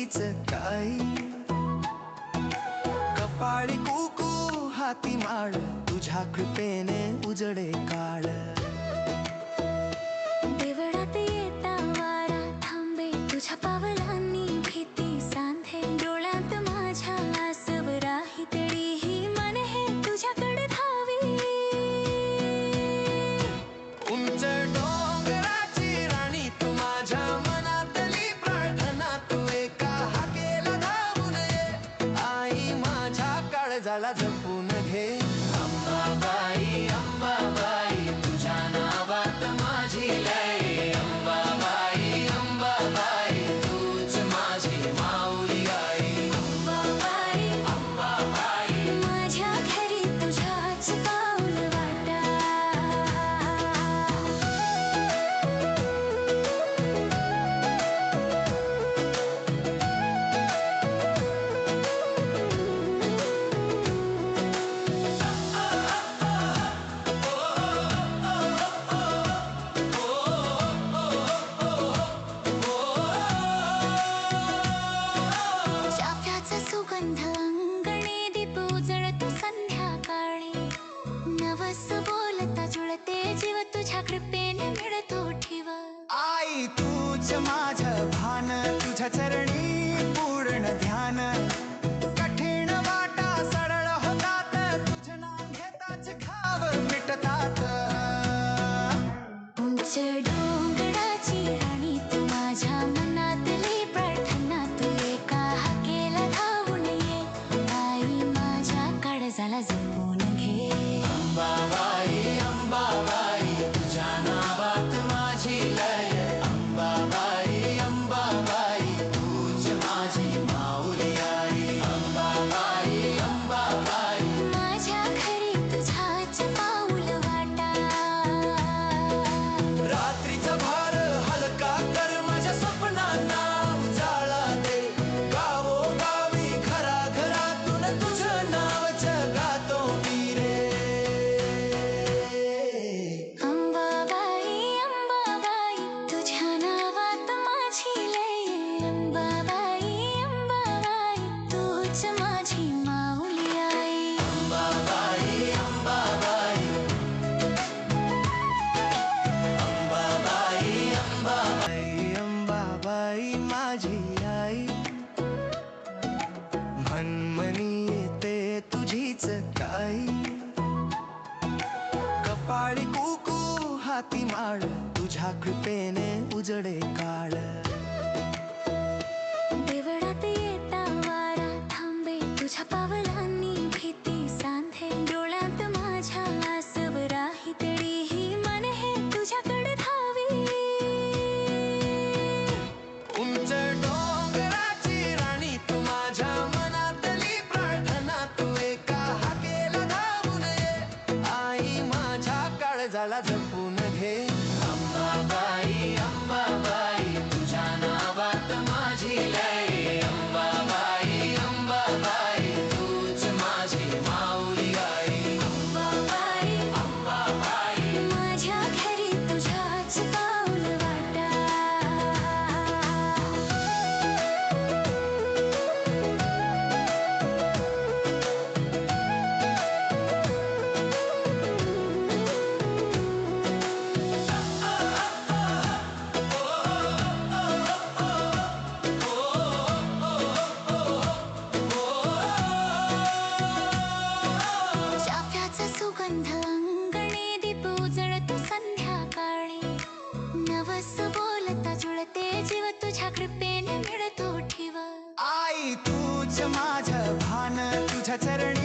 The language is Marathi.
तुझीच काही, कपाळी कुकू हाती माळ, तुझ्या कृपेने उजडे काळ. देवळात येता वारा थांबे, तुझ्या पावलांनी भीती सांधे. डोळ्यात माझ्या आसव राही, तरीही मन हे तुझ्याकडे धावी. उंच डोंगराची राणी तू, माझ्या मनातली प्रार्थना तू, एका हाकेला धावून ये. आई माझ्या काळजाला जपून घे. अंबाबाई अंबाबाई, तुझ्या नावात माझी लय. अंबाबाई अंबाबाई, तूच माझी माऊली आई. अंबाबाई अंबाबाई माझ्या घरी तुझ्याच पाऊल वाटा. चाफ्याचा सुगंध अंगणी, दीप उजळतो संध्याकाळी. नवस बोलता जुळते जीव, तुझ्या कृपेने मिळतो ठेव. आई तूच माझं भान, तुझ्या चरणी पूर्ण ध्यान. कठीण वाटा सरळ होतात, तुझं नाव घेताच घाव मिटतात. उंच डोंगराची राणी तू, माझ्या मनातली प्रार्थना तू, एका हाकेला धावून ये. आई माझ्या काळजाला जपून घे. अंबाबाई अंबाबाई, तुझ्या नावात माझी लय. अंबाबाई अंबाबाई, तूच माझी माऊली आई. अंबाबाई अंबाबाई माझ्या घरी तुझ्याच पाऊल वाटा. रात्रीचा भार हलका कर, माझ्या स्वप्नांना उजाळा दे. गावोगावी घराघरातून तुझं नाव जगातो मी रे. अंबाबाई अंबाबाई, तुझ्या नावात माझी लय. अंबाबाई अंबाबाई, तूच माझी माऊली आई. अंबाबाई अंबाबाई अंबाबाई अंबाबाई अंबाबाई माझी आई. मनमनी येते तुझीच काही, कपाळी कुकू हाती माळ, तुझ्या कृपेने उजडे काळ. देवळात येता वारा थांबे, तुझ्या पावलांनी भीती सांधे. डोळ्यात माझ्या आसव राही, तरीही मन हे तुझ्याकडे धावी. उंच डोंगराची राणी तू, माझ्या मनातली प्रार्थना तू, एका हाकेला धावून ये. आई माझ्या काळजाला जपून घे. अंबाबाई अंबाबाई, तुझ्या नावात माझी लय. अंबाबाई अंबाबाई, तूच माझी माऊली आई. अंबाबाई अंबाबाई माझ्या घरी तुझ्याच पाऊल वाटा. चाफ्याचा सुगंध अंगणी, दीप उजळतो संध्याकाळी. नवस बोलता जुळते जीव, तुझ्या कृपेने मिळतो ठेव. आई तूच माझं भान, तुझ्या चरणी